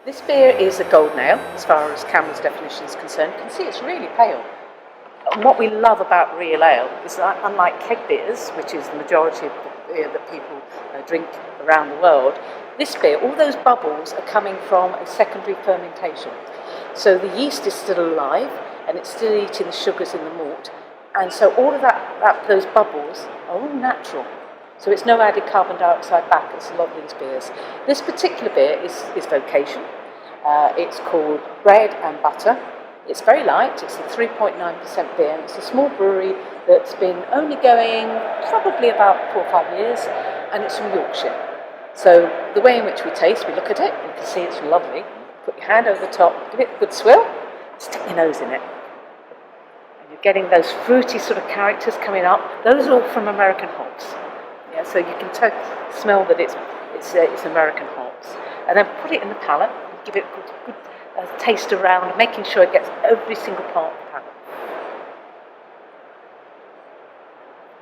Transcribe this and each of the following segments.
This beer is a golden ale, as far as CAMRA's definition is concerned. You can see it's really pale. And what we love about real ale is that, unlike keg beers, which is the majority of the beer that people drink around the world, this beer, all those bubbles are coming from a secondary fermentation. So the yeast is still alive, and it's still eating the sugars in the malt, and so all of those bubbles are all natural. So it's no added carbon dioxide back as a lot of these beers. This particular beer is Vocation. It's called Bread and Butter. It's very light. It's a 3.9% beer, and it's a small brewery that's been only going probably about 4 or 5 years, and it's from Yorkshire. So the way in which we taste, we look at it, you can see it's lovely. Put your hand over the top, give it a good swill, stick your nose in it. And you're getting those fruity sort of characters coming up. Those are all from American hops. Yeah, so you can smell that it's American hops. And then put it in the palate, give it a good taste around, making sure it gets every single part of the palate.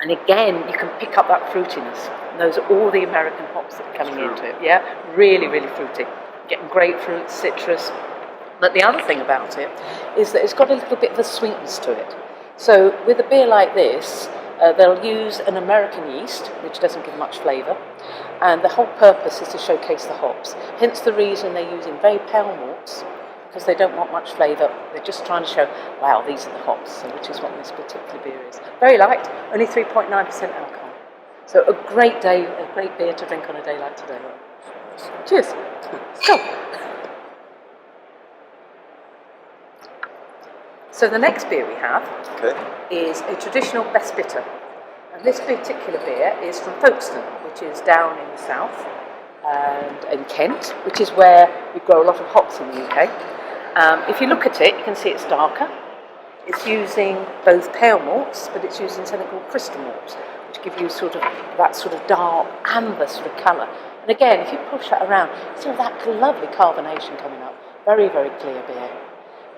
And again, you can pick up that fruitiness. And those are all the American hops that are coming into it. Yeah, really, really fruity. Getting grapefruit, citrus. But the other thing about it is that it's got a little bit of a sweetness to it. So with a beer like this, they'll use an American yeast, which doesn't give much flavour, and the whole purpose is to showcase the hops. Hence the reason they're using very pale malts, because they don't want much flavour. They're just trying to show, wow, these are the hops, which is what this particular beer is. Very light, only 3.9% alcohol. So a great beer to drink on a day like today. Cheers. Go. So the next beer we have is a traditional best bitter. And this particular beer is from Folkestone, which is down in the south, and in Kent, which is where we grow a lot of hops in the UK. If you look at it, you can see it's darker. It's using both pale malts, but it's using something called crystal malts, which give you that sort of dark amber sort of colour. And again, if you push that around, see all that lovely carbonation coming up. Very, very clear beer.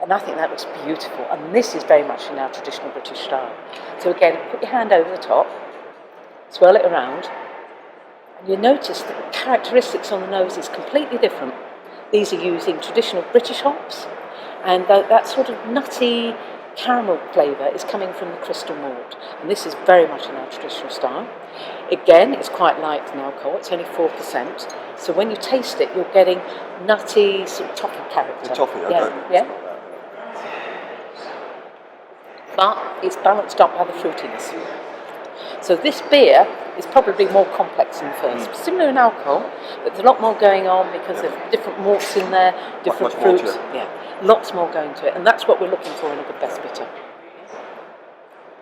And I think that looks beautiful. And this is very much in our traditional British style. So again, put your hand over the top, swirl it around, and you'll notice that the characteristics on the nose is completely different. These are using traditional British hops, and that sort of nutty caramel flavour is coming from the crystal malt. And this is very much in our traditional style. Again, it's quite light in alcohol, it's only 4%. So when you taste it, you're getting nutty sort of toffee character. The toffee, okay. Yeah. But it's balanced up by the fruitiness. So this beer is probably more complex than the first. Similar in alcohol, but there's a lot more going on because of different malts in there, different fruits. Yeah, lots more going to it, and that's what we're looking for in a good best bitter.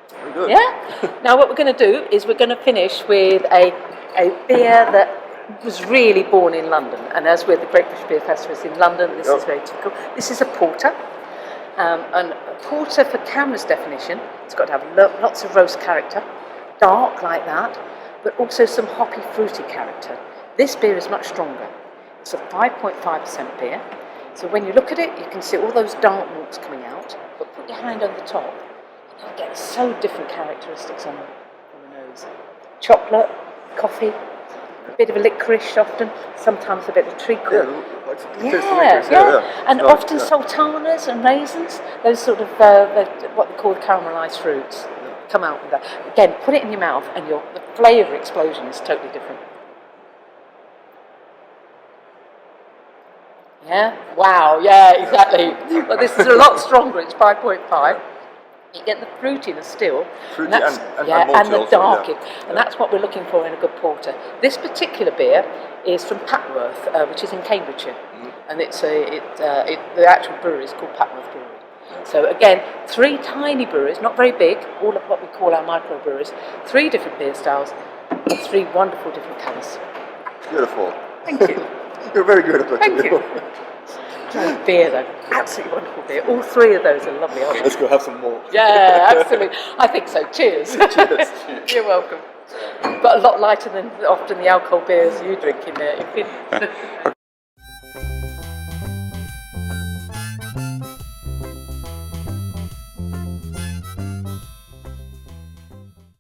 Very good. Yeah. Now what we're going to do is we're going to finish with a beer that was really born in London, and as with the Great British Beer Festival in London, this is very typical. This is a porter. And a porter, for CAMRA's definition, it's got to have lots of roast character, dark like that, but also some hoppy, fruity character. This beer is much stronger. It's a 5.5% beer. So when you look at it, you can see all those dark malts coming out, but put your hand on the top, and you'll get so different characteristics on the nose. Chocolate, coffee, a bit of a licorice often, sometimes a bit of treacle. And often sultanas and raisins, those sort of what they call caramelised fruits, come out with that. Again, put it in your mouth, and the flavour explosion is totally different. Yeah? Wow, yeah, exactly. Well, this is a lot stronger, it's 5.5. You get the fruitiness still, Fruity and the dark, yeah. And that's what we're looking for in a good porter. This particular beer is from Patworth, which is in Cambridgeshire, and the actual brewery is called Patworth Brewery. So again, 3 tiny breweries, not very big, all of what we call our micro breweries, 3 different beer styles, and 3 wonderful different colours. Beautiful. Thank you. You're very good at it. Thank you. Beer though, absolutely wonderful beer. All 3 of those are lovely, aren't they? Let's go have some more. Yeah, absolutely. I think so. Cheers. Cheers. You're welcome. But a lot lighter than often the alcohol beers you drink in there.